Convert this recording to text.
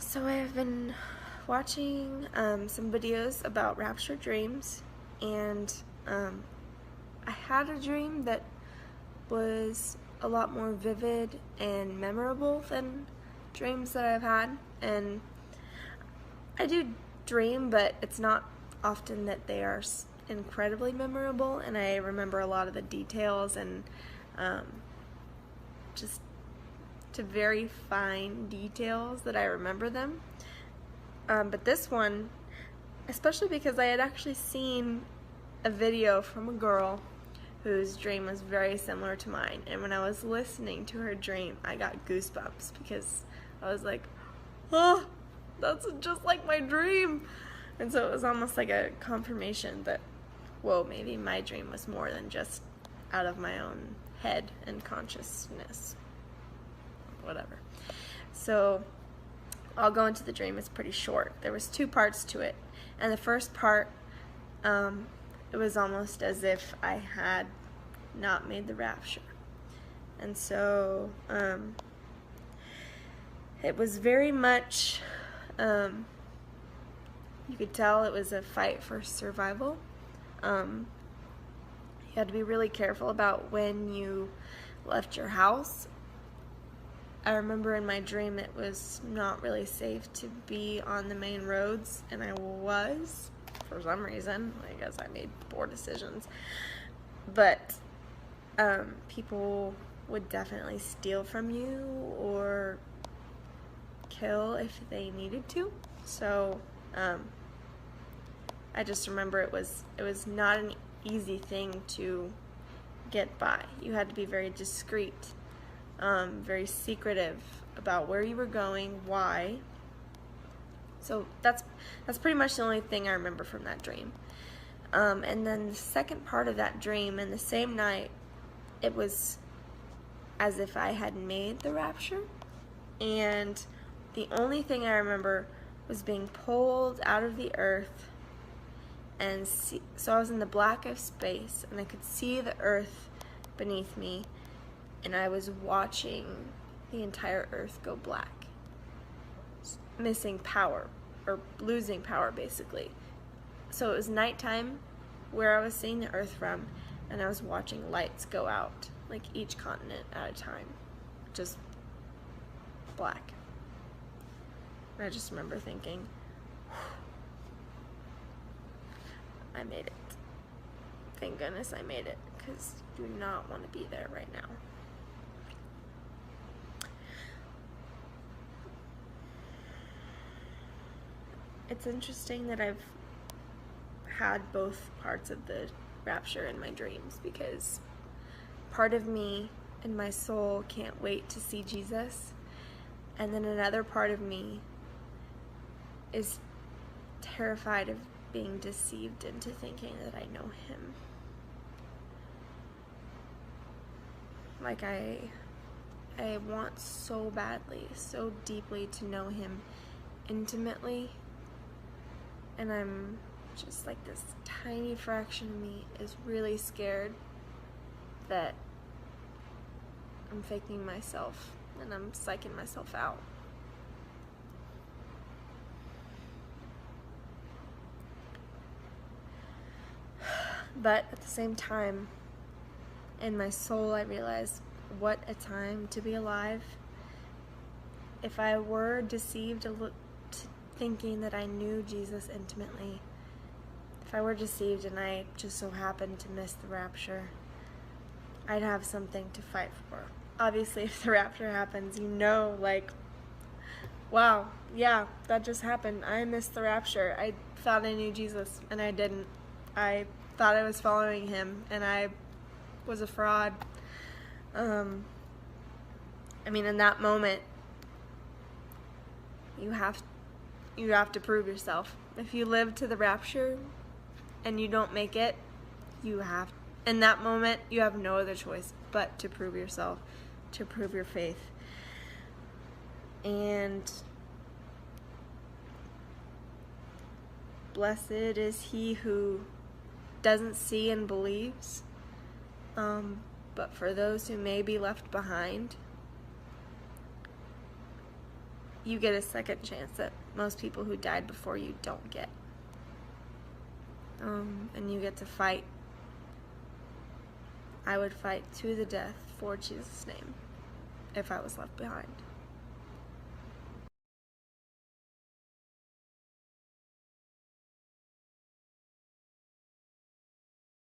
So I have been watching some videos about rapture dreams, and I had a dream that was a lot more vivid and memorable than dreams that I've had. And I do dream, but it's not often that they are incredibly memorable, and I remember a lot of the details and just to very fine details that I remember them. But this one, especially because I had actually seen a video from a girl whose dream was very similar to mine, and when I was listening to her dream, I got goosebumps because I was like, oh, that's just like my dream. And so it was almost like a confirmation that, whoa, maybe my dream was more than just out of my own head and consciousness. Whatever. So I'll go into the dream. It's pretty short. There was 2 parts to it, and the first part, it was almost as if I had not made the rapture. And so it was very much, you could tell it was a fight for survival. You had to be really careful about when you left your house. I remember in my dream it was not really safe to be on the main roads, and I was, for some reason. I guess I made poor decisions. But people would definitely steal from you or kill if they needed to. So I just remember it was not an easy thing to get by. You had to be very discreet. Very secretive about where you were going, why. So that's pretty much the only thing I remember from that dream. And then the second part of that dream, in the same night, it was as if I had made the rapture, and the only thing I remember was being pulled out of the earth, and so I was in the black of space, and I could see the earth beneath me, and I was watching the entire earth go black, missing power, or losing power basically. So it was nighttime where I was seeing the earth from, and I was watching lights go out, like each continent at a time, just black. And I just remember thinking, I made it. Thank goodness I made it, because I do not want to be there right now. It's interesting that I've had both parts of the rapture in my dreams, because part of me and my soul can't wait to see Jesus, and then another part of me is terrified of being deceived into thinking that I know him. Like I want so badly, so deeply to know him intimately, and I'm just like, this tiny fraction of me is really scared that I'm faking myself and I'm psyching myself out. But at the same time, in my soul, I realize what a time to be alive. If I were deceived thinking that I knew Jesus intimately, if I were deceived and I just so happened to miss the rapture, I'd have something to fight for. Obviously, if the rapture happens, you know, like, wow, yeah, that just happened. I missed the rapture. I thought I knew Jesus, and I didn't. I thought I was following him, and I was a fraud. I mean, in that moment, you have to prove yourself. If you live to the rapture and you don't make it, in that moment, you have no other choice but to prove yourself, to prove your faith. And blessed is he who doesn't see and believes. But for those who may be left behind, you get a second chance that most people who died before you don't get. And you get to fight. I would fight to the death for Jesus' name if I was left behind.